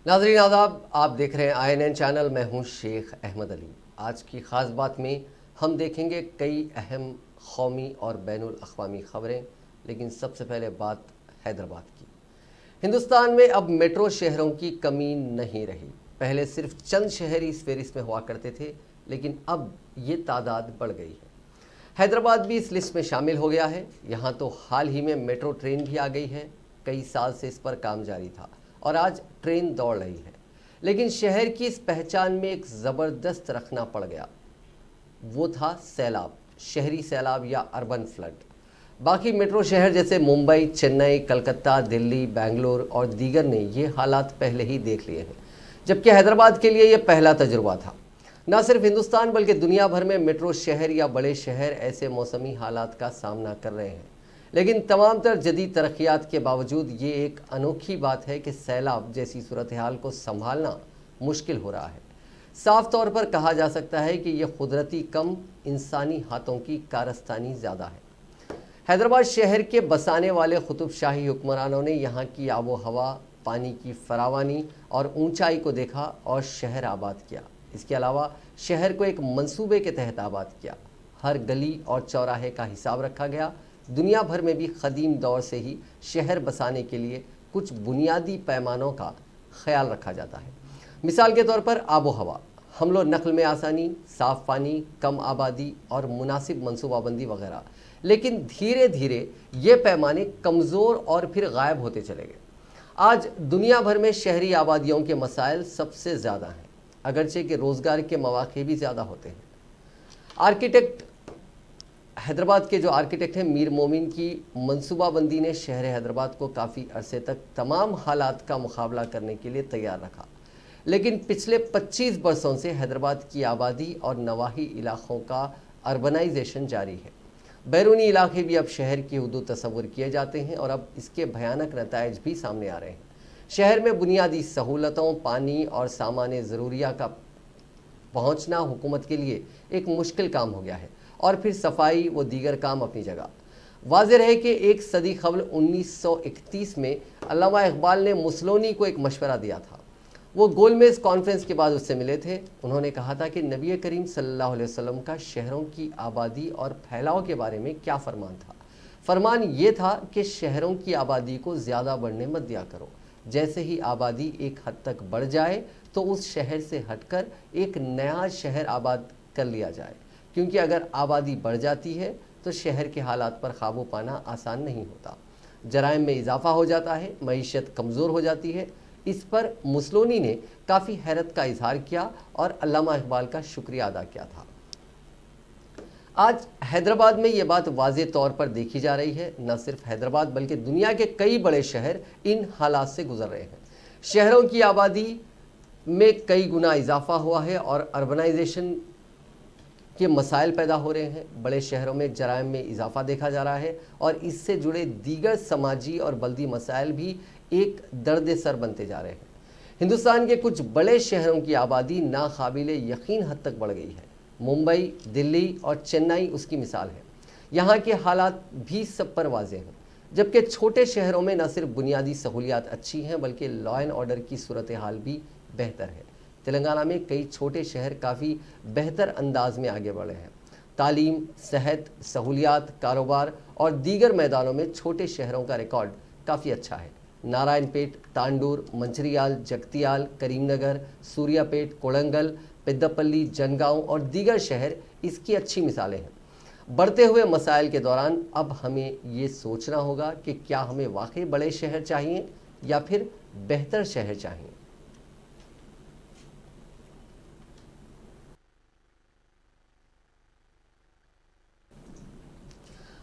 नाज़रीन आदाब, आप देख रहे हैं INN चैनल। मैं हूं शेख अहमद अली। आज की ख़ास बात में हम देखेंगे कई अहम कौमी और बैनुल अक़वामी ख़बरें, लेकिन सबसे पहले बात हैदराबाद की। हिंदुस्तान में अब मेट्रो शहरों की कमी नहीं रही। पहले सिर्फ चंद शहर इस फहरिस्त में हुआ करते थे, लेकिन अब ये तादाद बढ़ गई है। हैदराबाद भी इस लिस्ट में शामिल हो गया है। यहाँ तो हाल ही में मेट्रो ट्रेन भी आ गई है। कई साल से इस पर काम जारी था और आज ट्रेन दौड़ रही है, लेकिन शहर की इस पहचान में एक ज़बरदस्त रखना पड़ गया। वो था सैलाब, शहरी सैलाब या अर्बन फ्लड। बाकी मेट्रो शहर जैसे मुंबई, चेन्नई, कलकत्ता, दिल्ली, बेंगलोर और दीगर ने ये हालात पहले ही देख लिए हैं, जबकि हैदराबाद के लिए ये पहला तजुर्बा था। न सिर्फ हिंदुस्तान बल्कि दुनिया भर में मेट्रो शहर या बड़े शहर ऐसे मौसमी हालात का सामना कर रहे हैं। लेकिन तमाम तर जदीद तरक्यात के बावजूद ये एक अनोखी बात है कि सैलाब जैसी सूरत हाल को संभालना मुश्किल हो रहा है। साफ तौर पर कहा जा सकता है कि यह कुदरती कम, इंसानी हाथों की कारस्तानी ज़्यादा है। हैदराबाद शहर के बसाने वाले कुतुब शाही हुक्मरानों ने यहाँ की आबो हवा, पानी की फरावानी और ऊंचाई को देखा और शहर आबाद किया। इसके अलावा शहर को एक मंसूबे के तहत आबाद किया। हर गली और चौराहे का हिसाब रखा गया। दुनिया भर में भी कदीम दौर से ही शहर बसाने के लिए कुछ बुनियादी पैमानों का ख्याल रखा जाता है। मिसाल के तौर पर आबो हवा, हमलो नकल में आसानी, साफ़ पानी, कम आबादी और मुनासिब मनसूबाबंदी वगैरह। लेकिन धीरे धीरे ये पैमाने कमज़ोर और फिर गायब होते चले गए। आज दुनिया भर में शहरी आबादियों के मसाइल सबसे ज़्यादा हैं, अगरचे कि रोज़गार के मौक़े भी ज़्यादा होते हैं। आर्किटेक्ट हैदराबाद के जो आर्किटेक्ट हैं मीर मोमिन की मनसूबाबंदी ने शहर हैदराबाद को काफ़ी अरसे तक तमाम हालात का मुकाबला करने के लिए तैयार रखा। लेकिन पिछले 25 बरसों से हैदराबाद की आबादी और नवाही इलाक़ों का अर्बनाइजेशन जारी है। बैरूनी इलाके भी अब शहर की हुदूद तस्वुर किए जाते हैं और अब इसके भयानक नताइज भी सामने आ रहे हैं। शहर में बुनियादी सहूलतों, पानी और सामान ज़रूरिया का पहुँचना हुकूमत के लिए एक मुश्किल काम हो गया है, और फिर सफाई व दीगर काम अपनी जगह। वाज़ेह रहे कि एक सदी क़ब्ल 1931 में अल्लामा इकबाल ने मुसलोनी को एक मशवरा दिया था। वो गोलमेज़ कॉन्फ्रेंस के बाद उससे मिले थे। उन्होंने कहा था कि नबी करीम सल्लल्लाहु अलैहि वसल्लम का शहरों की आबादी और फैलाव के बारे में क्या फरमान था। फरमान ये था कि शहरों की आबादी को ज़्यादा बढ़ने मत दिया करो। जैसे ही आबादी एक हद तक बढ़ जाए तो उस शहर से हटकर एक नया शहर आबाद कर लिया जाए, क्योंकि अगर आबादी बढ़ जाती है तो शहर के हालात पर काबू पाना आसान नहीं होता। जराइम में इजाफा हो जाता है, मईशत कमज़ोर हो जाती है। इस पर मुसलोनी ने काफ़ी हैरत का इजहार किया और अल्लामा इकबाल का शुक्रिया अदा किया था। आज हैदराबाद में ये बात वाज़ेह तौर पर देखी जा रही है। न सिर्फ हैदराबाद बल्कि दुनिया के कई बड़े शहर इन हालात से गुजर रहे हैं। शहरों की आबादी में कई गुना इजाफा हुआ है और अर्बनाइजेशन के मसाइल पैदा हो रहे हैं। बड़े शहरों में जराइम में इजाफा देखा जा रहा है और इससे जुड़े दीगर समाजी और बल्दी मसाइल भी एक दर्द सर बनते जा रहे हैं। हिंदुस्तान के कुछ बड़े शहरों की आबादी नाकाबिले यकीन हद तक बढ़ गई है। मुंबई, दिल्ली और चेन्नई उसकी मिसाल है। यहाँ के हालात भी सब पर वाज़ेह हैं, जबकि छोटे शहरों में न सिर्फ बुनियादी सहूलियात अच्छी हैं बल्कि लॉ एंड ऑर्डर की सूरत हाल भी बेहतर है। तेलंगाना में कई छोटे शहर काफ़ी बेहतर अंदाज में आगे बढ़े हैं। तालीम, सेहत, सहूलियात, कारोबार और दीगर मैदानों में छोटे शहरों का रिकॉर्ड काफ़ी अच्छा है। नारायणपेट, तांडूर, मंचिरियाल, जगतियाल, करीमनगर, सूर्यापेट, कोड़ंगल, पेद्दापल्ली, जनगांव और दीगर शहर इसकी अच्छी मिसालें हैं। बढ़ते हुए मसाइल के दौरान अब हमें ये सोचना होगा कि क्या हमें वाकई बड़े शहर चाहिए या फिर बेहतर शहर चाहिए।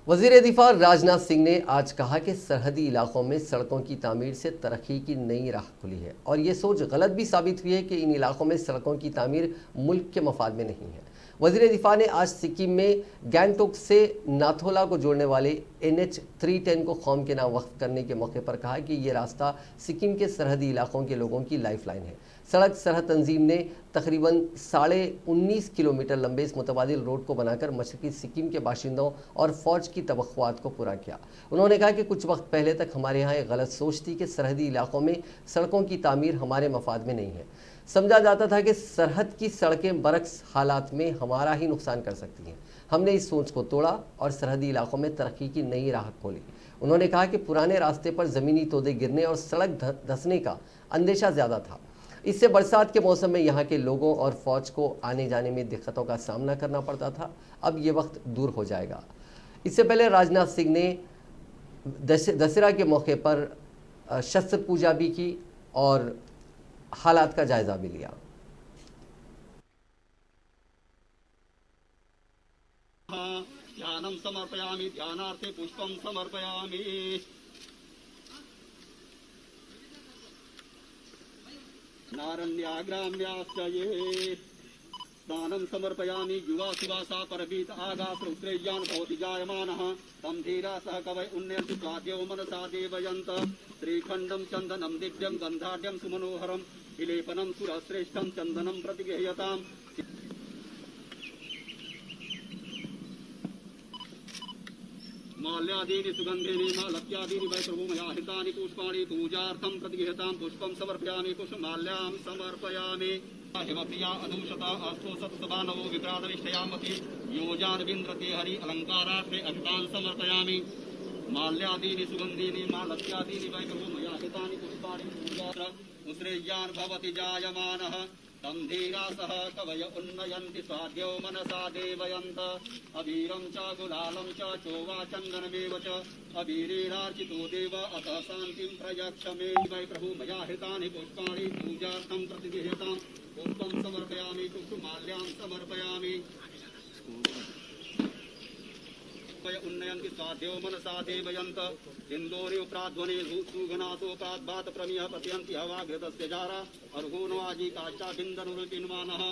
वज़ीर दिफ़ा राजनाथ सिंह ने आज कहा कि सरहदी इलाकों में सड़कों की तामीर से तरक्की की नई राह खुली है और ये सोच गलत भी साबित हुई है कि इन इलाकों में सड़कों की तामीर मुल्क के मफाद में नहीं है। वज़ीर दिफा ने आज सिक्किम में गैंगटोक से नाथोला को जोड़ने वाले NH 310 को कौम के नाम वक्फ करने के मौके पर कहा कि ये रास्ता सिक्किम के सरहदी इलाकों के लोगों की लाइफलाइन है। सड़क सरहद तंजीम ने तकरीबन 19.5 किलोमीटर लंबे इस मुतबादिल रोड को बनाकर मशरकी सिक्किम के बाशिंदों और फौज की तवक्कुआत को पूरा किया। उन्होंने कहा कि कुछ वक्त पहले तक हमारे यहाँ एक गलत सोच थी कि सरहदी इलाकों में सड़कों की तामीर हमारे मफाद में नहीं है। समझा जाता था कि सरहद की सड़कें बरक्स हालात में हमारा ही नुकसान कर सकती हैं। हमने इस सोच को तोड़ा और सरहदी इलाकों में तरक्की की नई राह खोली। उन्होंने कहा कि पुराने रास्ते पर ज़मीनी तोदे गिरने और सड़क धंसने का अंदेशा ज़्यादा था। इससे बरसात के मौसम में यहाँ के लोगों और फौज को आने जाने में दिक्कतों का सामना करना पड़ता था। अब ये वक्त दूर हो जाएगा। इससे पहले राजनाथ सिंह ने दशहरा के मौके पर शस्त्र पूजा भी की और हालात का जायजा भी लिया। ध्यानं समर्पयामि, ध्यानार्थे पुष्पं समर्पयामि। नारण्याग्राम्याश्च ये दानं समर्पयामि। युवा सुवासा परवीत आगात्र उत्रेयान् भवति जायमानः तं धीरा सह कवय उन्नयन्तु स्वाद्यो मनसा देवयन्त। श्रीखण्डं चन्दनं दिव्यं गन्धाढ्यं सुमनोहरं विलेपनं सुरश्रेष्ठं चन्दनं प्रतिगृह्यताम्। माल्यादीनि सुगन्धीनि मालत्यादीनि वै प्रभु मया हितानि पुष्पाणि पूजार्थं प्रतिगृह्यतां। पुष्पं समर्पयामि, पुष्पमाल्यां समर्पयामि। हिमप्रिया अदूषता अस्थो सत्सभानवो विभ्रातनिष्ठयामपि योजान् विन्द्रते हरि अलङ्कारार्थे अक्षतान् समर्पयामि। माल्यादीनि सुगन्धीनि मालत्यादीनि वै प्रभु मया हितानि पुष्पाणि पूजार्थं श्रेयान् भवति जायमानः तं धीरा सह कवय उन्नयन्ति स्वाद्यो मनसा देवयन्त। अबीरं च गुलालं च चोवा चन्दनमेव च अबीरेणार्चितो देव अतः शान्तिं प्रयच्छ मे। वै प्रभु मया हृतानि पुष्पाणि पूजार्थं प्रतिगृह्यताम्। पुष्पं समर्पयामि, पुष्पमाल्यां समर्पयामि। उन्नयन्ति स्वाध्यो मनसा देवयन्त। इन्दोरे प्राध्वने सुघनासोपाद्वात प्रमिह प्रत्यन्ति हवाघृतस्य जारा अर्घोनो आजी काष्ठा बिन्दनुरुचिन्मानः।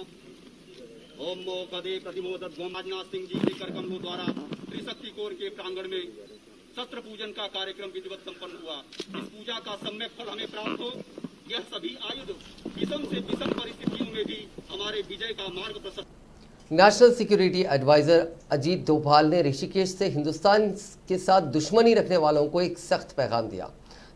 ओम मोकदे प्रतिमोदध्वम। राजनाथ सिंह जी के करकमलों द्वारा त्रिशक्ति कोर के प्रांगण में शस्त्र पूजन का कार्यक्रम विधिवत संपन्न हुआ। इस पूजा का सम्यक फल हमें प्राप्त हो। यह सभी आयुध विषम से विषम परिस्थितियों में भी हमारे विजय का मार्ग प्रशस्त। National security adviser Ajit Doval ने ऋषिकेश से हिंदुस्तान के साथ दुश्मनी रखने वालों को एक सख्त पैगाम दिया।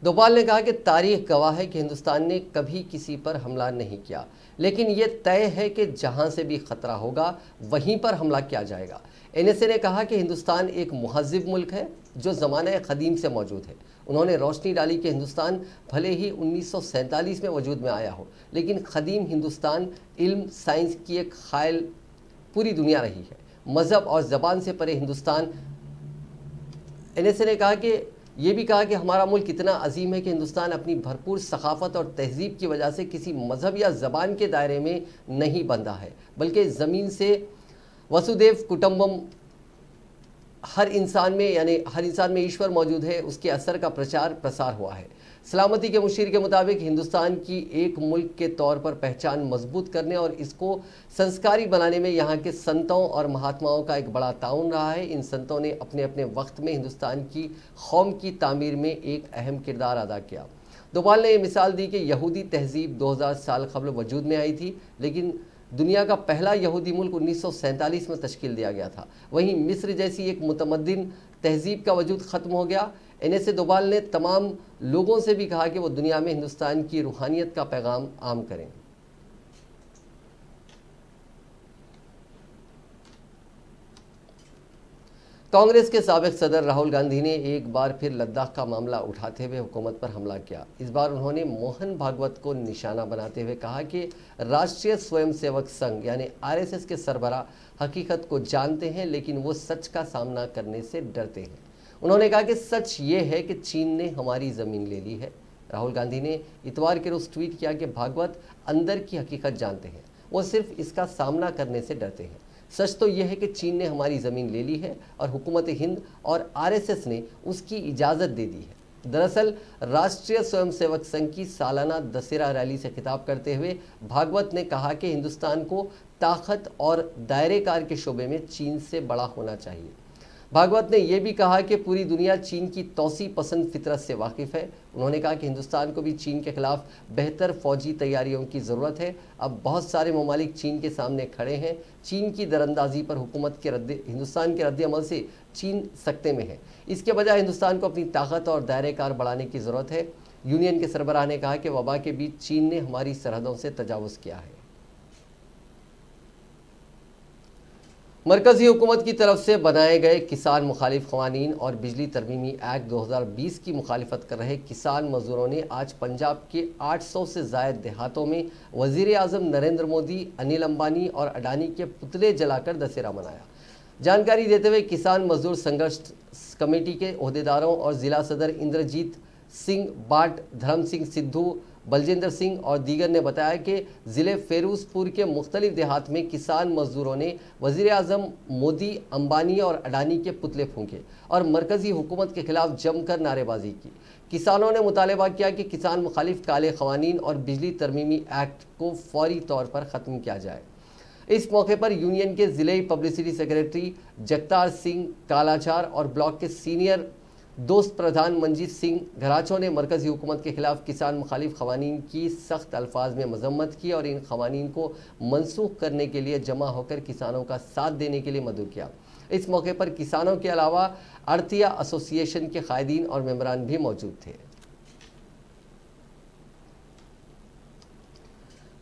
डोभाल ने कहा कि तारीख गवाह है कि हिंदुस्तान ने कभी किसी पर हमला नहीं किया, लेकिन ये तय है कि जहां से भी खतरा होगा वहीं पर हमला किया जाएगा। NSA ने कहा कि हिंदुस्तान एक मुहज़्ज़िब मुल्क है जो ज़माने क़दीम से मौजूद है। उन्होंने रोशनी डाली कि हिंदुस्तान भले ही 1947 में वजूद में आया हो, लेकिन क़दीम हिंदुस्तान इल्म साइंस की एक ख़ायल पूरी दुनिया रही है। मज़हब और ज़बान से परे हिंदुस्तान। NSA ने कहा कि ये भी कहा कि हमारा मुल्क इतना अजीम है कि हिंदुस्तान अपनी भरपूर सकाफ़त और तहज़ीब की वजह से किसी मज़हब या ज़बान के दायरे में नहीं बंधा है, बल्कि ज़मीन से वसुदेव कुटुम्बम हर इंसान में, यानी हर इंसान में ईश्वर मौजूद है, उसके असर का प्रचार प्रसार हुआ है। सलामती के मुशीर के मुताबिक हिंदुस्तान की एक मुल्क के तौर पर पहचान मजबूत करने और इसको संस्कारी बनाने में यहाँ के संतों और महात्माओं का एक बड़ा ताउन रहा है। इन संतों ने अपने अपने वक्त में हिंदुस्तान की कौम की तामीर में एक अहम किरदार अदा किया। डोभाल ने यह मिसाल दी कि यहूदी तहजीब 2000 साल कबल वजूद में आई थी, लेकिन दुनिया का पहला यहूदी मुल्क 1947 में तश्कील दिया गया था। वहीं मिस्र जैसी एक मुतमद्दिन तहजीब का वजूद ख़त्म हो गया। NSA डोभाल ने तमाम लोगों से भी कहा कि वो दुनिया में हिंदुस्तान की रूहानियत का पैगाम आम करें। कांग्रेस के साबिक सदर राहुल गांधी ने एक बार फिर लद्दाख का मामला उठाते हुए हुकूमत पर हमला किया। इस बार उन्होंने मोहन भागवत को निशाना बनाते हुए कहा कि राष्ट्रीय स्वयंसेवक संघ यानी RSS के सरबराह हकीकत को जानते हैं, लेकिन वो सच का सामना करने से डरते हैं। उन्होंने कहा कि सच ये है कि चीन ने हमारी ज़मीन ले ली है। राहुल गांधी ने इतवार के रोज़ ट्वीट किया कि भागवत अंदर की हकीकत जानते हैं, वो सिर्फ इसका सामना करने से डरते हैं। सच तो यह है कि चीन ने हमारी ज़मीन ले ली है और हुकूमत हिंद और RSS ने उसकी इजाज़त दे दी है। दरअसल राष्ट्रीय स्वयंसेवक संघ की सालाना दशहरा रैली से खिताब करते हुए भागवत ने कहा कि हिंदुस्तान को ताकत और दायरेकार के शोबे में चीन से बड़ा होना चाहिए। भागवत ने यह भी कहा कि पूरी दुनिया चीन की तौसी पसंद फितरत से वाकिफ है। उन्होंने कहा कि हिंदुस्तान को भी चीन के खिलाफ बेहतर फौजी तैयारियों की ज़रूरत है। अब बहुत सारे ममालिक चीन के सामने खड़े हैं। चीन की दरअंदाजी पर हुकूमत के हिंदुस्तान के रद्द-ए-अमल से चीन सकते में है। इसके बजाय हिंदुस्तान को अपनी ताकत और दायरेकार बढ़ाने की ज़रूरत है। यूनियन के सरबराह ने कहा कि वबा के बीच चीन ने हमारी सरहदों से तजावुज़ किया है। मरकजी हुकूमत की तरफ से बनाए गए किसान मुखालिफ क़वानीन और बिजली तरमीमी एक्ट 2020 की मुखालिफत कर रहे किसान मजदूरों ने आज पंजाब के 800 से ज़ायद देहातों में वज़ीर आज़म नरेंद्र मोदी, अनिल अंबानी और अडानी के पुतले जलाकर दशहरा मनाया। जानकारी देते हुए किसान मजदूर संघर्ष कमेटी के ओहदेदारों और ज़िला सदर इंद्रजीत सिंह बाट, धर्म सिंह सिद्धू, बलजिंदर सिंह और दीगर ने बताया कि ज़िले फेरूजपुर के मुख्तलिफ देहात में किसान मजदूरों ने वज़ीर आज़म मोदी, अंबानी और अडानी के पुतले फूंके और मरकज़ी हुकूमत के खिलाफ जमकर नारेबाजी की। किसानों ने मुतालबा किया कि किसान मुखालिफ काले क़वानीन और बिजली तरमीमी एक्ट को फौरी तौर पर ख़त्म किया जाए। इस मौके पर यूनियन के ज़िले पब्लिसिटी सेक्रेटरी जगतार सिंह कालाचार और ब्लॉक के सीनियर दोस्त प्रधान मंजीत सिंह घराचों ने मरकज़ी हुकूमत के खिलाफ किसान मुखालिफ क़वानीन की सख्त अल्फाज में मजम्मत की और इन क़वानीन को मनसूख करने के लिए जमा होकर किसानों का साथ देने के लिए मदऊ किया। इस मौके पर किसानों के अलावा आड़तिया एसोसिएशन के कायदीन और मेंबरान भी मौजूद थे।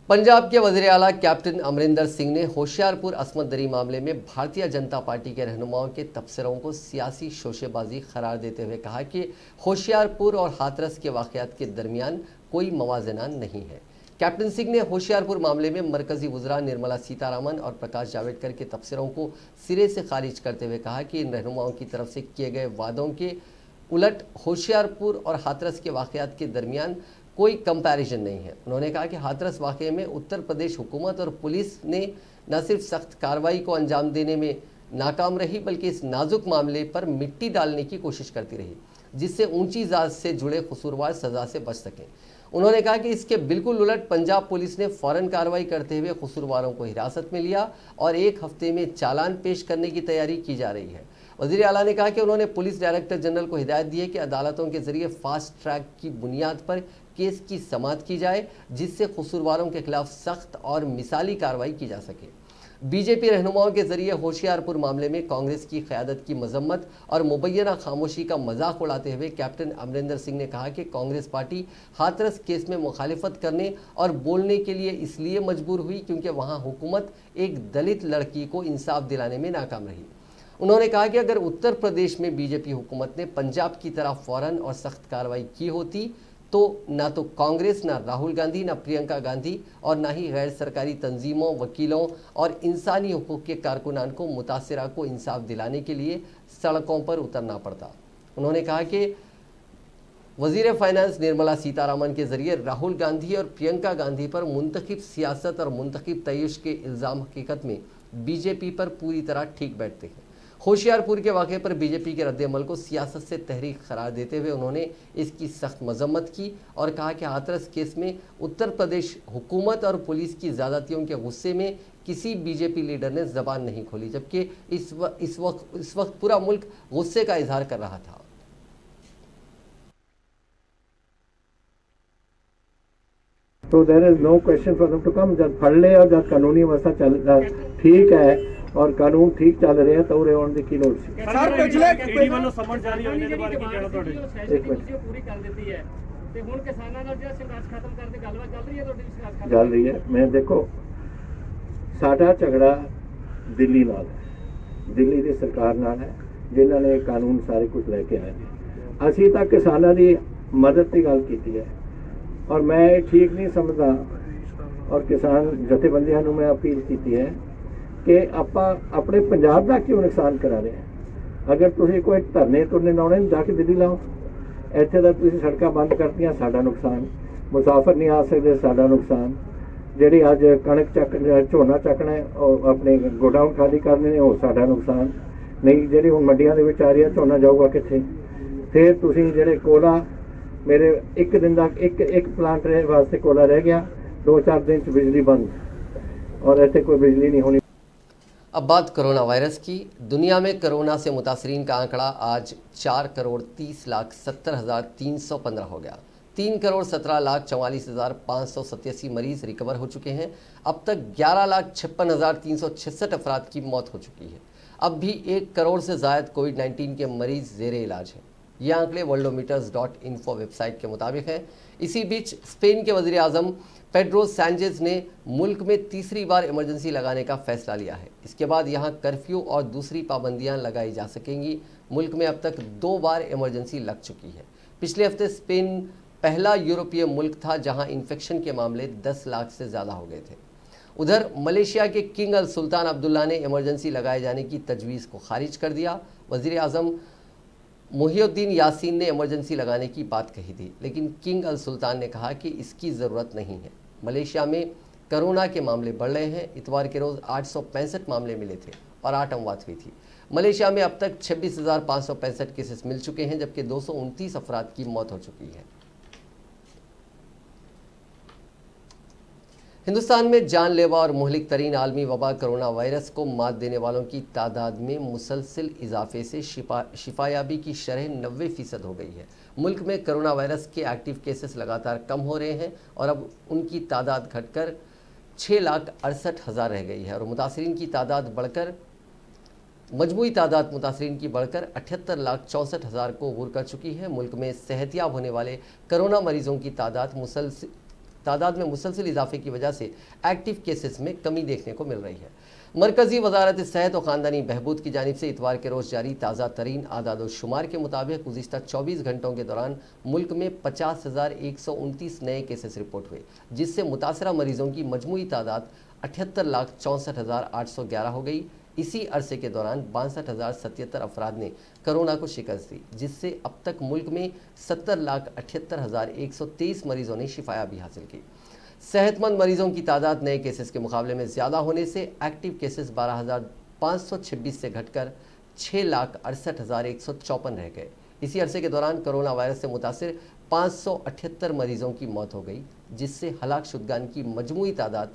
पंजाब के वज़ीर आला कैप्टन अमरिंदर सिंह ने होशियारपुर असमत दरी मामले में भारतीय जनता पार्टी के रहनुमाओं के तबसरों को सियासी शोशेबाजी करार देते हुए कहा कि होशियारपुर और हाथरस के वाक़यात के दरमियान कोई मवाजना नहीं है। कैप्टन सिंह ने होशियारपुर मामले में मरकज़ी वज़रा निर्मला सीतारामन और प्रकाश जावड़ेकर के तबसरों को सिरे से खारिज करते हुए कहा कि इन रहनुमाओं की तरफ से किए गए वादों के उलट होशियारपुर और हाथरस के वाक़यात के दरमियान कोई कंपैरिजन नहीं है। उन्होंने कहा कि हाथरस वाक़े में उत्तर प्रदेश हुकूमत और पुलिस ने न सिर्फ सख्त कार्रवाई को अंजाम देने में नाकाम रही बल्कि इस नाजुक मामले पर मिट्टी डालने की कोशिश करती रही, जिससे ऊंची जात से जुड़े कसूरवार सज़ा से बच सकें। उन्होंने कहा कि इसके बिल्कुल उलट पंजाब पुलिस ने फ़ौरन कार्रवाई करते हुए कसूरवारों को हिरासत में लिया और 1 हफ्ते में चालान पेश करने की तैयारी की जा रही है। वज़ीर आला ने कहा कि उन्होंने पुलिस डायरेक्टर जनरल को हिदायत दी है कि अदालतों के ज़रिए फास्ट ट्रैक की बुनियाद पर केस की समाअत की जाए, जिससे कसूरवारों के खिलाफ सख्त और मिसाली कार्रवाई की जा सके। बीजेपी रहनुमाओं के जरिए होशियारपुर मामले में कांग्रेस की क़यादत की मजम्मत और मुबैना खामोशी का मजाक उड़ाते हुए कैप्टन अमरिंदर सिंह ने कहा कि कांग्रेस पार्टी हाथरस केस में मुखालिफत करने और बोलने के लिए इसलिए मजबूर हुई क्योंकि वहाँ हुकूमत एक दलित लड़की को इंसाफ दिलाने में नाकाम रही। उन्होंने कहा कि अगर उत्तर प्रदेश में बीजेपी हुकूमत ने पंजाब की तरह फ़ौरन और सख्त कार्रवाई की होती तो ना तो कांग्रेस, ना राहुल गांधी, ना प्रियंका गांधी और ना ही गैर सरकारी तंजीमों, वकीलों और इंसानी हुकूक के कारकुनान को मुतासिरा को इंसाफ दिलाने के लिए सड़कों पर उतरना पड़ता। उन्होंने कहा कि वज़ीर फाइनेंस निर्मला सीतारामन के ज़रिए राहुल गांधी और प्रियंका गांधी पर मुंतखब सियासत और मुंतखब तय्युश के इल्ज़ाम हकीकत में बीजेपी पर पूरी तरह ठीक बैठते हैं। होशियारपुर के वाक़े पर बीजेपी के रद्द-ए-अमल को सियासत से तहरीक करार देते हुए उन्होंने इसकी सख्त मजम्मत की और कहा कि हाथरस केस में उत्तर प्रदेश हुकूमत और पुलिस की ज़्यादतियों के गुस्से में किसी बीजेपी लीडर ने ज़बान नहीं खोली, जबकि इस वक्त पूरा मुल्क गुस्से का इजहार कर रहा था। तो there is no question for them to come. जब फड़ ले और जब कानूनी व्यवस्था चल ठीक है और कानून ठीक चल रहे हैं तो उरे होने की लोड़ सी। सर पिछले ईडी ਵੱਲੋਂ ਸਮਨ ਜਾਰੀ ਹੋਣੇ ਦੇ ਬਾਰੇ ਕੀ ਕਹਿਣਾ ਤੁਹਾਡੇ? ਇੱਕ ਮਿੰਟ ਪੂਰੀ ਕਰ ਦਿੱਤੀ ਹੈ ਤੇ ਹੁਣ ਕਿਸਾਨਾਂ ਨਾਲ ਜਿਹੜਾ ਸੰਘਰਸ਼ ਖਤਮ ਕਰਨ ਦੀ ਗੱਲਬਾਤ ਚੱਲ ਰਹੀ ਹੈ ਤੁਹਾਡੀ ਸੰਘਰਸ਼ ਖਤਮ ਚੱਲ ਰਹੀ ਹੈ। ਮੈਂ ਦੇਖੋ ਸਾਡਾ ਝਗੜਾ ਦਿੱਲੀ ਨਾਲ ਹੈ, ਦਿੱਲੀ ਦੀ ਸਰਕਾਰ ਨਾਲ ਹੈ ਜਿਨ੍ਹਾਂ ਨੇ ਕਾਨੂੰਨ ਸਾਰੇ ਕੁਝ ਲੈ ਕੇ ਆਏ ਨੇ। ਅਸੀਂ ਤਾਂ ਕਿਸਾਨਾਂ ਦੀ ਮਦਦ ਦੀ ਗੱਲ ਕੀਤੀ ਹੈ ਔਰ ਮੈਂ ਠੀਕ ਨਹੀਂ ਸਮਝਦਾ ਔਰ ਕਿਸਾਨ ਜਥੇਬੰਦੀਆਂ ਨੂੰ ਮੈਂ ਅਪੀਲ ਕੀਤੀ ਹੈ कि आप अपने पंजाब का क्यों नुकसान करा रहे हैं। अगर तुम कोई धरने तुरने लाने जाके दिल्ली लाओ, इतने तो तुम सड़क बंद करती, साडा नुकसान, मुसाफिर नहीं आ सकते, साडा नुकसान, जी अज कणक चक झोना चकना और अपने गोडाउन खाली करने ने, वो साडा नुकसान नहीं, जी हूँ मंडिया के आ रही है झोना जाऊगा कितने, फिर तुसीं जेह्ड़े कोला मेरे एक दिन का एक प्लांट वास्ते कोला रह गया, 2-4 दिन च बिजली बंद और इत्थे कोई बिजली नहीं होनी। अब बात कोरोना वायरस की। दुनिया में कोरोना से मुतासरीन का आंकड़ा आज 4,30,70,315 हो गया। 3,17,44,587 मरीज रिकवर हो चुके हैं। अब तक 11,56,366 अफराद की मौत हो चुकी है। अब भी 1 करोड़ से ज़ायद कोविड-19 के मरीज ज़ेरे इलाज हैं। ये आंकड़े worldometers.info वेबसाइट के मुताबिक हैं। इसी बीच स्पेन के वज़ीर आज़म पेड्रो सैंचेज ने मुल्क में तीसरी बार इमरजेंसी लगाने का फैसला लिया है। इसके बाद यहां कर्फ्यू और दूसरी पाबंदियां लगाई जा सकेंगी। मुल्क में अब तक 2 बार इमरजेंसी लग चुकी है। पिछले हफ्ते स्पेन पहला यूरोपीय मुल्क था जहां इन्फेक्शन के मामले 10 लाख से ज़्यादा हो गए थे। उधर मलेशिया के किंग अल सुल्तान अब्दुल्ला ने इमरजेंसी लगाए जाने की तजवीज़ को खारिज कर दिया। वज़ीर आज़म मुहिउद्दीन यासीन ने इमरजेंसी लगाने की बात कही थी, लेकिन किंग अल सुल्तान ने कहा कि इसकी ज़रूरत नहीं है। मलेशिया में कोरोना के मामले बढ़ रहे हैं। इतवार के रोज़ 865 मामले मिले थे और 8 अमवात हुई थी। मलेशिया में अब तक 26,565 केसेस मिल चुके हैं, जबकि 229 अफराद की मौत हो चुकी है। हिंदुस्तान में जानलेवा और मुहलिक तरीन आलमी वबा कोरोना वायरस को मात देने वालों की तादाद में मुसलसिल इजाफे से शिफायाबी की शरह 90% हो गई है। मुल्क में कोरोना वायरस के एक्टिव केसेस लगातार कम हो रहे हैं और अब उनकी तादाद घटकर 6,68,000 रह गई है और मुतासरीन की तादाद बढ़कर मजमूई तादाद मुतासरीन की बढ़कर 78,64,000 को अबूर कर चुकी है। मुल्क में सेहतियाब होने वाले कोरोना मरीजों की तादाद में मुसलसिल इजाफे की वजह से एक्टिव केसेस में कमी देखने को मिल रही है। मरकज़ी वजारत सेहत और ख़ानदानी बहबूद की जानिब से इतवार के रोज़ जारी ताज़ा तरीन आदाद शुमार के मुताबिक गुज़िश्ता 24 घंटों के दौरान मुल्क में 50,129 नए केसेस रिपोर्ट हुए, जिससे मुतासरा मरीजों की मजमूई तादाद 78,64,811 हो गई। इसी अरसे के दौरान 62,077 अफराद ने कोरोना को शिकस्त दी, जिससे अब तक मुल्क में 70,78,123 मरीजों ने शिफायाबी हासिल की। सेहतमंद मरीजों की तादाद नए केसेस के मुकाबले में ज़्यादा होने से एक्टिव केसेस 12,526 से घटकर 6,68,154 रह गए। इसी अरसे के दौरान कोरोना वायरस से मुतासिर 578 मरीजों की मौत हो गई, जिससे हलाक शुदगान की मजमूई तादाद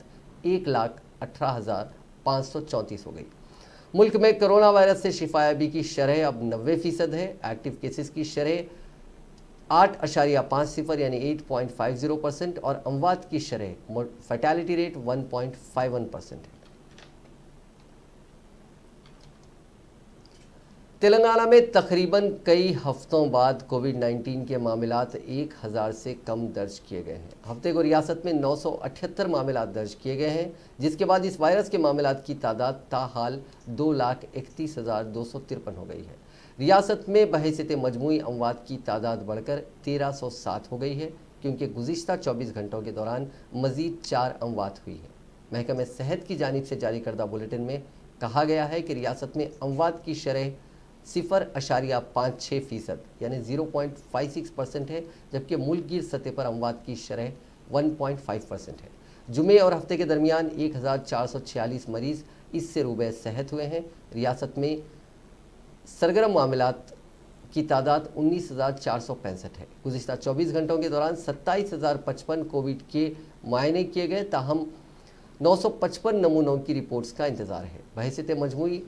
1,18,534 हो गई। मुल्क में कोरोना वायरस से शिफायाबी की शरह अब 90% है। एक्टिव केसेस की शरह 8.50 यानी 8.50% और अमवात की शरह फैटेलिटी रेट 1.51% है। तेलंगाना में तकरीबन कई हफ्तों बाद कोविड-19 के मामलात 1,000 से कम दर्ज किए गए हैं। हफ्ते को रियासत में 978 मामलात दर्ज किए गए हैं, जिसके बाद इस वायरस के मामलात की तादाद ताहाल 2,31,253 हो गई है। रियासत में बहैसियत मजमूई अमवात की तादाद बढ़कर 1,307 हो गई है, क्योंकि गुज़िश्ता 24 घंटों के दौरान मज़ीद 4 अमवात हुई है। महकमे सेहत की जानिब से जारी करदा बुलेटिन में कहा गया है कि रियासत में अमवात की शरह 0.56% यानी 0.56% है, जबकि मुल्क गिर सतह पर अमवात की शरह 1.5% है। जुमे और हफ्ते के दरमियान 1,446 मरीज़ इससे रूबे सेहत हुए हैं। रियासत में सरगर्म मामलात की तादाद 19,465 है। गुज़िश्ता 24 घंटों के दौरान 27,055 कोविड के मुआयने किए गए, ताहम 955 नमूनों की रिपोर्ट्स का इंतज़ार है। बहैसियत मजमूई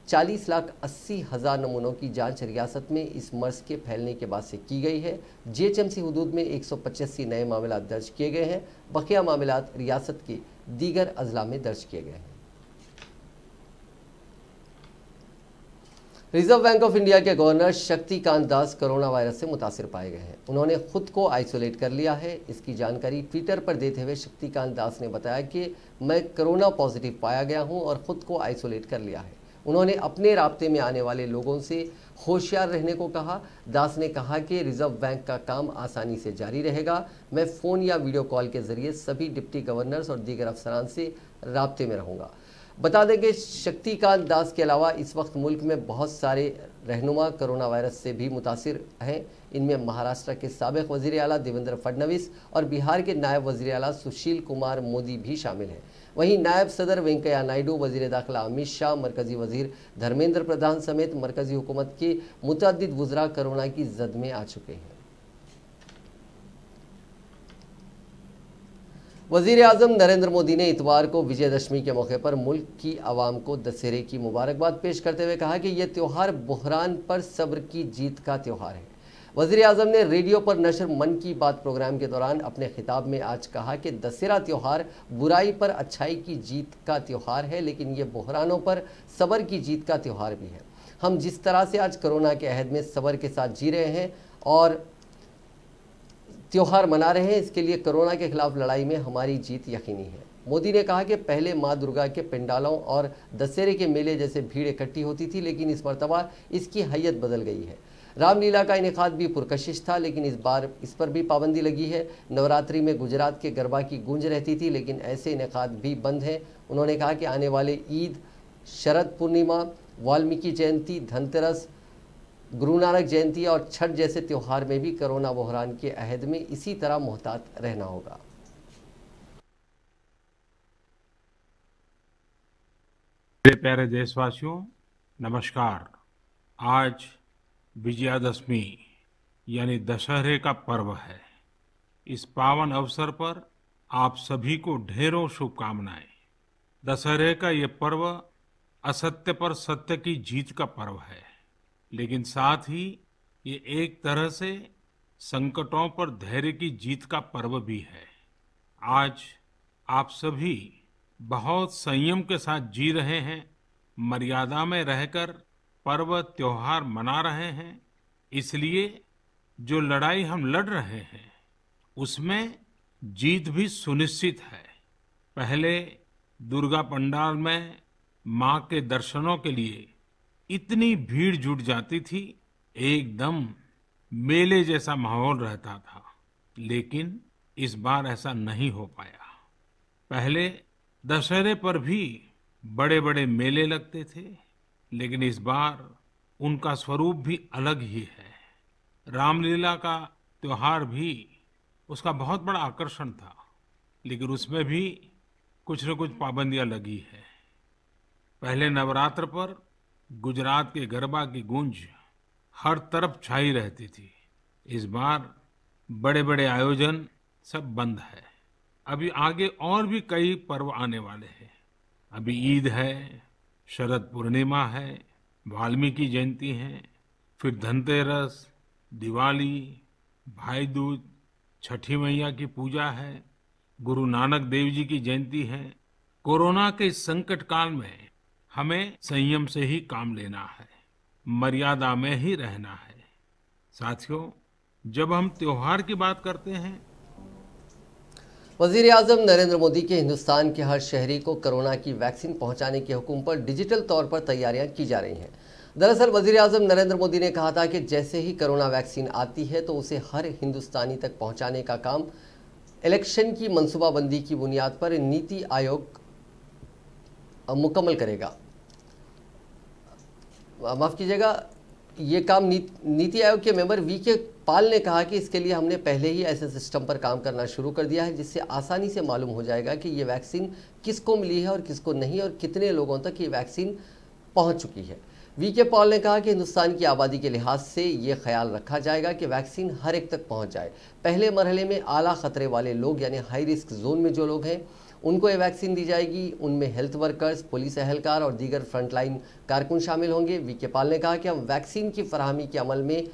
40,80,000 नमूनों की जांच रियासत में इस मर्ज के फैलने के बाद से की गई है। GHMC हुदूद में 185 नए मामला दर्ज किए गए हैं। बकिया मामलात रियासत के दीगर अजला में दर्ज किए गए हैं। रिजर्व बैंक ऑफ इंडिया के governor Shaktikanta Das corona virus से मुतासिर पाए गए हैं। उन्होंने खुद को आइसोलेट कर लिया है। इसकी जानकारी ट्विटर पर देते हुए शक्तिकांत दास ने बताया कि मैं कोरोना पॉजिटिव पाया गया हूं और ख़ुद को आइसोलेट कर लिया है। उन्होंने अपने राब्ते में आने वाले लोगों से होशियार रहने को कहा। दास ने कहा कि रिजर्व बैंक का काम आसानी से जारी रहेगा। मैं फ़ोन या वीडियो कॉल के ज़रिए सभी डिप्टी गवर्नर्स और दीगर अफसरान से राब्ते में रहूँगा। बता दें कि शक्तिकांत दास के अलावा इस वक्त मुल्क में बहुत सारे रहनुमा कोरोना वायरस से भी मुतासिर हैं। इनमें महाराष्ट्र के साबिक वज़ीर आला देवेंद्र फडणवीस और बिहार के नायब वज़ीर आला सुशील कुमार मोदी भी शामिल हैं। वहीं नायब सदर वेंकैया नायडू, वज़ीर दाखिला अमित शाह, मरकज़ी वज़ीर धर्मेंद्र प्रधान समेत मरकज़ी हुकूमत के मुतअद्दिद वज़रा कोरोना की जद में आ चुके हैं। वज़ीर आज़म नरेंद्र मोदी ने इतवार को विजयदशमी के मौके पर मुल्क की आवाम को दशहरे की मुबारकबाद पेश करते हुए कहा कि यह त्यौहार बुहरान पर सब्र की जीत का त्यौहार है। वज़ीर आज़म ने रेडियो पर नशर मन की बात प्रोग्राम के दौरान अपने खिताब में आज कहा कि दशहरा त्यौहार बुराई पर अच्छाई की जीत का त्यौहार है, लेकिन ये बुहरानों पर सब्र की जीत का त्यौहार भी है। हम जिस तरह से आज कोरोना के अहद में सब्र के साथ जी रहे हैं और त्यौहार मना रहे हैं, इसके लिए कोरोना के खिलाफ लड़ाई में हमारी जीत यकीनी है। मोदी ने कहा कि पहले माँ दुर्गा के पंडालों और दशहरे के मेले जैसे भीड़ इकट्ठी होती थी, लेकिन इस मरतबा इसकी हैयत बदल गई है। रामलीला का इनेकाद भी पुरकशिश था, लेकिन इस बार इस पर भी पाबंदी लगी है। नवरात्रि में गुजरात के गरबा की गूंज रहती थी, लेकिन ऐसे इनेकाद भी बंद हैं। उन्होंने कहा कि आने वाले ईद, शरद पूर्णिमा, वाल्मीकि जयंती, धनतेरस, गुरु नानक जयंती और छठ जैसे त्यौहार में भी कोरोना बहरान के अहद में इसी तरह मोहतात रहना होगा। मेरे प्यारे देशवासियों, नमस्कार। आज विजयादशमी यानी दशहरे का पर्व है। इस पावन अवसर पर आप सभी को ढेरों शुभकामनाएं। दशहरे का ये पर्व असत्य पर सत्य की जीत का पर्व है, लेकिन साथ ही ये एक तरह से संकटों पर धैर्य की जीत का पर्व भी है। आज आप सभी बहुत संयम के साथ जी रहे हैं, मर्यादा में रहकर पर्व त्योहार मना रहे हैं। इसलिए जो लड़ाई हम लड़ रहे हैं उसमें जीत भी सुनिश्चित है। पहले दुर्गा पंडाल में मां के दर्शनों के लिए इतनी भीड़ जुट जाती थी, एकदम मेले जैसा माहौल रहता था, लेकिन इस बार ऐसा नहीं हो पाया। पहले दशहरे पर भी बड़े बड़े मेले लगते थे, लेकिन इस बार उनका स्वरूप भी अलग ही है। रामलीला का त्योहार भी उसका बहुत बड़ा आकर्षण था, लेकिन उसमें भी कुछ न कुछ पाबंदियां लगी है। पहले नवरात्र पर गुजरात के गरबा की गूंज हर तरफ छाई रहती थी। इस बार बड़े बड़े आयोजन सब बंद है। अभी आगे और भी कई पर्व आने वाले हैं। अभी ईद है, शरद पूर्णिमा है, वाल्मीकि जयंती है, फिर धनतेरस, दिवाली, भाई दूज, छठी मैया की पूजा है, गुरु नानक देव जी की जयंती है। कोरोना के इस संकट काल में हमें संयम से ही काम लेना है, मर्यादा में ही रहना है। साथियों, जब हम त्योहार की बात करते हैं, वज़ीर आज़म नरेंद्र मोदी के हिंदुस्तान के हर शहरी को कोरोना की वैक्सीन पहुंचाने के हुक्म पर डिजिटल तौर पर तैयारियां की जा रही हैं। दरअसल वज़ीर आज़म नरेंद्र मोदी ने कहा था कि जैसे ही कोरोना वैक्सीन आती है तो उसे हर हिंदुस्तानी तक पहुंचाने का काम इलेक्शन की मनसूबाबंदी की बुनियाद पर नीति आयोग मुकम्मल करेगा। माफ़ कीजिएगा, ये काम नीति आयोग के मेंबर वीके पाल ने कहा कि इसके लिए हमने पहले ही ऐसे सिस्टम पर काम करना शुरू कर दिया है जिससे आसानी से मालूम हो जाएगा कि ये वैक्सीन किसको मिली है और किसको नहीं, और कितने लोगों तक ये वैक्सीन पहुंच चुकी है। वीके पॉल ने कहा कि हिंदुस्तान की आबादी के लिहाज से ये ख्याल रखा जाएगा कि वैक्सीन हर एक तक पहुंच जाए। पहले मरहले में आला खतरे वाले लोग यानी हाई रिस्क जोन में जो लोग हैं उनको ये वैक्सीन दी जाएगी। उनमें हेल्थ वर्कर्स, पुलिस एहलकार और दीगर फ्रंटलाइन कारकुन शामिल होंगे। वीके पाल ने कहा कि हम वैक्सीन की फराहमी के अमल में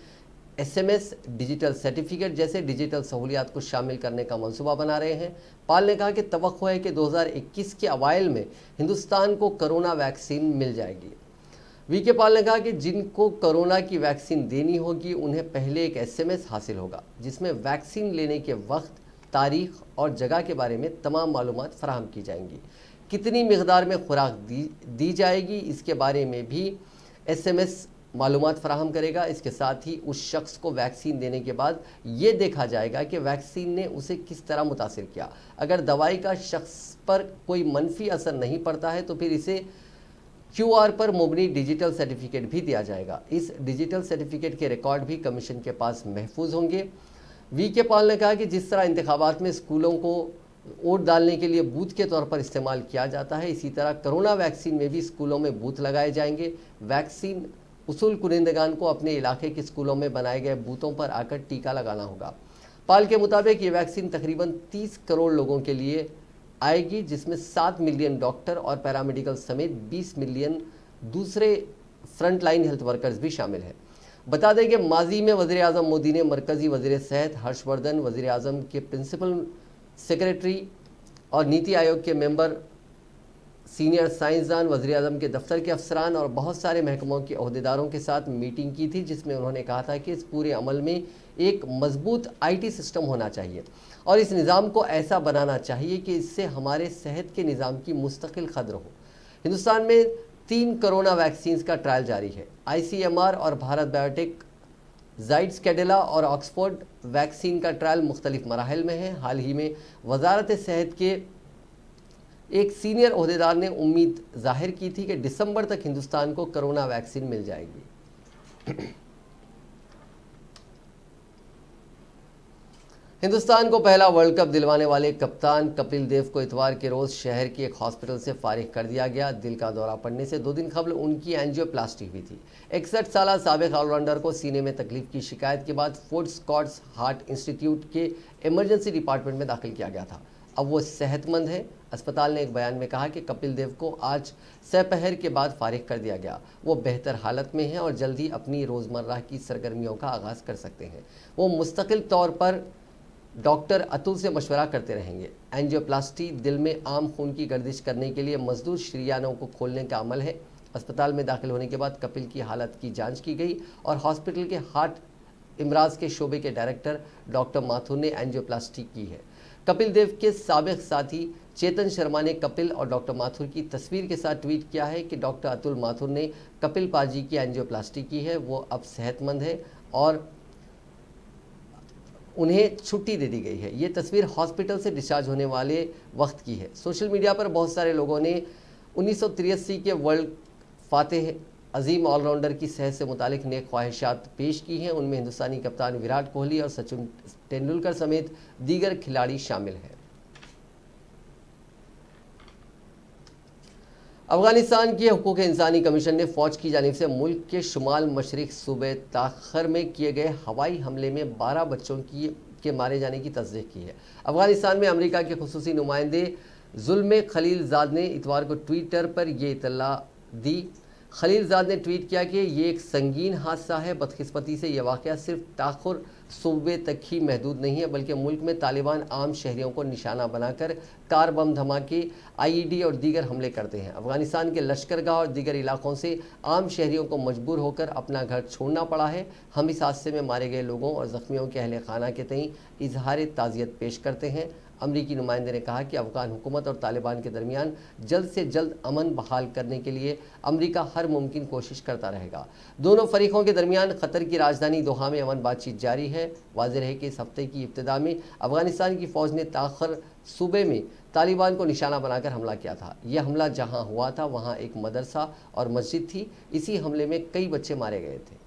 SMS, डिजिटल सर्टिफिकेट जैसे डिजिटल सहूलियात को शामिल करने का मंसूबा बना रहे हैं। पाल ने कहा कि तवक्को है कि 2021 के अवाइल में हिंदुस्तान को कोरोना वैक्सीन मिल जाएगी। वीके पाल ने कहा कि जिनको कोरोना की वैक्सीन देनी होगी उन्हें पहले एक SMS हासिल होगा जिसमें वैक्सीन लेने के वक्त, तारीख और जगह के बारे में तमाम मालूमात फराहम की जाएंगी। कितनी मिकदार में खुराक दी जाएगी इसके बारे में भी SMS मालूमात फराहम करेगा। इसके साथ ही उस शख्स को वैक्सीन देने के बाद ये देखा जाएगा कि वैक्सीन ने उसे किस तरह मुतासिर किया। अगर दवाई का शख्स पर कोई मनफी असर नहीं पड़ता है तो फिर इसे QR पर मुबनी डिजिटल सर्टिफिकेट भी दिया जाएगा। इस डिजिटल सर्टिफिकेट के रिकॉर्ड भी कमीशन के पास महफूज होंगे। VK पॉल ने कहा कि जिस तरह इंतखाबात में स्कूलों को वोट डालने के लिए बूथ के तौर पर इस्तेमाल किया जाता है, इसी तरह कोरोना वैक्सीन में भी स्कूलों में बूथ लगाए जाएंगे। वैक्सीन उसूल कुनिंदगान को अपने इलाके के स्कूलों में बनाए गए बूथों पर आकर टीका लगाना होगा। पाल के मुताबिक ये वैक्सीन तकरीबन 30 करोड़ लोगों के लिए आएगी, जिसमें 7 मिलियन डॉक्टर और पैरामेडिकल समेत 20 मिलियन दूसरे फ्रंट लाइन हेल्थ वर्कर्स भी शामिल हैं। बता दें कि माजी में वज़ीर आज़म मोदी ने मरकज़ी वज़ीर सेहत हर्षवर्धन, वज़ीर आज़म के प्रिंसिपल सेक्रेटरी और नीति आयोग के मेंबर, सीनियर साइंसदान, वज़ीर आज़म के दफ्तर के अफसरान और बहुत सारे महकमों के अहदेदारों के साथ मीटिंग की थी, जिसमें उन्होंने कहा था कि इस पूरे अमल में एक मजबूत IT सिस्टम होना चाहिए और इस निज़ाम को ऐसा बनाना चाहिए कि इससे हमारे सेहत के निज़ाम की मुस्तकिल क़द्र हो। हिंदुस्तान में 3 कोरोना वैक्सीन का ट्रायल जारी है। ICMR और भारत बायोटेक, जाइड्स कैडिला और ऑक्सफोर्ड वैक्सीन का ट्रायल मुख्तलिफ मराहल में है। हाल ही में वजारत सेहत के एक सीनियर ओहदेदार ने उम्मीद जाहिर की थी कि दिसंबर तक हिंदुस्तान को कोरोना वैक्सीन मिल जाएगी। हिंदुस्तान को पहला वर्ल्ड कप दिलवाने वाले कप्तान कपिल देव को इतवार के रोज़ शहर के एक हॉस्पिटल से फारिग कर दिया गया। दिल का दौरा पड़ने से 2 दिन कबल उनकी एंजियोप्लास्टी हुई थी। 61 साला साबिक ऑलराउंडर को सीने में तकलीफ की शिकायत के बाद फोर्ट स्कॉट्स हार्ट इंस्टीट्यूट के इमरजेंसी डिपार्टमेंट में दाखिल किया गया था। अब वो सेहतमंद है। अस्पताल ने एक बयान में कहा कि कपिल देव को आज सपहर के बाद फारिग कर दिया गया। वो बेहतर हालत में हैं और जल्द ही अपनी रोज़मर्रा की सरगर्मियों का आगाज़ कर सकते हैं। वो मुस्तकिल तौर पर डॉक्टर अतुल से मशवरा करते रहेंगे। एंजियोप्लास्टी दिल में आम खून की गर्दिश करने के लिए मजदूर शरियानों को खोलने का अमल है। अस्पताल में दाखिल होने के बाद कपिल की हालत की जांच की गई और हॉस्पिटल के हार्ट इमराज के शोबे के डायरेक्टर डॉक्टर माथुर ने एंजियोप्लास्टी की है। कपिल देव के साबिक साथी चेतन शर्मा ने कपिल और डॉक्टर माथुर की तस्वीर के साथ ट्वीट किया है कि डॉक्टर अतुल माथुर ने कपिल पाजी की एंजियोप्लास्टी की है। वो अब सेहतमंद है और उन्हें छुट्टी दे दी गई है। ये तस्वीर हॉस्पिटल से डिस्चार्ज होने वाले वक्त की है। सोशल मीडिया पर बहुत सारे लोगों ने 1983 के वर्ल्ड फातेह अजीम ऑलराउंडर की सेहत से मुतालिक नेक ख्वाहिशात पेश की हैं। उनमें हिंदुस्तानी कप्तान विराट कोहली और सचिन तेंदुलकर समेत दीगर खिलाड़ी शामिल हैं। अफगानिस्तान के हुकूक इंसानी कमीशन ने फ़ौज की जानिब से मुल्क के शुमाल मशरिक सूबे ताखर में किए गए हवाई हमले में 12 बच्चों के मारे जाने की तस्दीक की है। अफगानिस्तान में अमेरिका के खुसूसी नुमाइंदे जुल्मे खलीलजाद ने इतवार को ट्विटर पर यह इत्तला दी। खलीलजाद ने ट्वीट किया कि ये एक संगीन हादसा है। बदकिस्मती से यह वाक़या सिर्फ ताखुर सूबे तक ही महदूद नहीं है, बल्कि मुल्क में तालिबान आम शहरियों को निशाना बनाकर कार बम धमाके, IED और दीगर हमले करते हैं। अफगानिस्तान के लश्करगाह और दीगर इलाकों से आम शहरियों को मजबूर होकर अपना घर छोड़ना पड़ा है। हम इस हादसे में मारे गए लोगों और ज़ख्मियों के अहले खाना के तई इजहार ताज़ियत पेश करते हैं। अमरीकी नुमाइंदे ने कहा कि अफगान हुकूमत और तालिबान के दरमियान जल्द से जल्द अमन बहाल करने के लिए अमरीका हर मुमकिन कोशिश करता रहेगा। दोनों फरीकों के दरमियान कतर की राजधानी दोहा में अमन बातचीत जारी है। वाज़ेह है कि इस हफ्ते की इब्तिदा में अफगानिस्तान की फ़ौज ने ताखर सूबे में तालिबान को निशाना बनाकर हमला किया था। यह हमला जहां हुआ था वहां एक मदरसा और मस्जिद थी। इसी हमले में कई बच्चे मारे गए थे।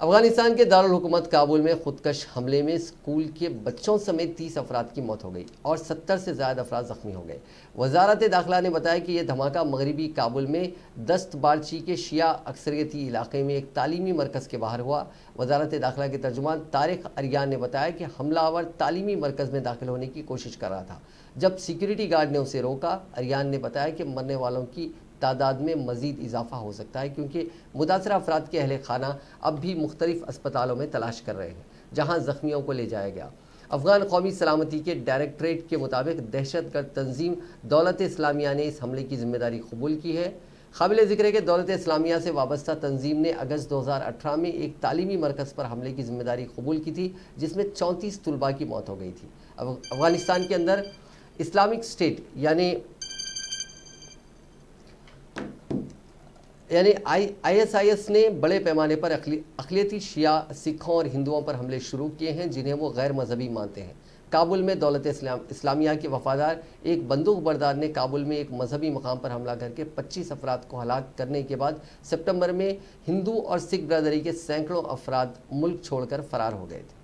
अफगानिस्तान के दारुल हुकूमत काबुल में खुदकश हमले में स्कूल के बच्चों समेत 30 अफराद की मौत हो गई और 70 से ज़्यादा अफराद ज़ख्मी हो गए। वजारत दाखिला ने बताया कि यह धमाका मगरबी काबुल में दस्तबारची के शिया अक्सरियती इलाके में एक तालीमी मरकज़ के बाहर हुआ। वजारत दाखिला के तर्जुमान तारिक अरियान ने बताया कि हमलावर तालीमी मरकज़ में दाखिल होने की कोशिश कर रहा था, जब सिक्योरिटी गार्ड ने उसे रोका। अरियान ने बताया कि मरने वालों की तादाद में मज़ीद इजाफा हो सकता है, क्योंकि मुतासरा अफराद के अहले खाना अब भी मुख्तलिफ अस्पतालों में तलाश कर रहे हैं जहां ज़ख्मियों को ले जाया गया। अफगान कौमी सलामती के डायरेक्टरेट के मुताबिक दहशतगर्द तंजीम दौलत इस्लामिया ने इस हमले की जिम्मेदारी कबूल की है। काबिल ज़िक्र है कि दौलत इस्लामिया से वाबस्ता तंजीम ने अगस्त 2018 में एक तालीमी मरकज़ पर हमले की जिम्मेदारी कबूल की थी, जिसमें 34 तलबा की मौत हो गई थी। अफगानिस्तान के अंदर इस्लामिक स्टेट यानी यानी ISIS ने बड़े पैमाने पर अक़लियती शिया सिखों और हिंदुओं पर हमले शुरू किए हैं जिन्हें वो गैर मजहबी मानते हैं। काबुल में दौलत इस्लामिया के वफादार एक बंदूक बरदार ने काबुल में एक मजहबी मकाम पर हमला करके 25 अफराद को हलाक करने के बाद सितंबर में हिंदू और सिख बरदरी के सैकड़ों अफराद मुल्क छोड़कर फरार हो गए थे।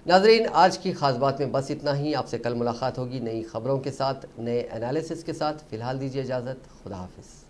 नाजरीन, आज की खास बात में बस इतना ही। आपसे कल मुलाकात होगी नई खबरों के साथ, नए एनालिसिस के साथ। फिलहाल दीजिए इजाज़त। खुदा हाफिज़।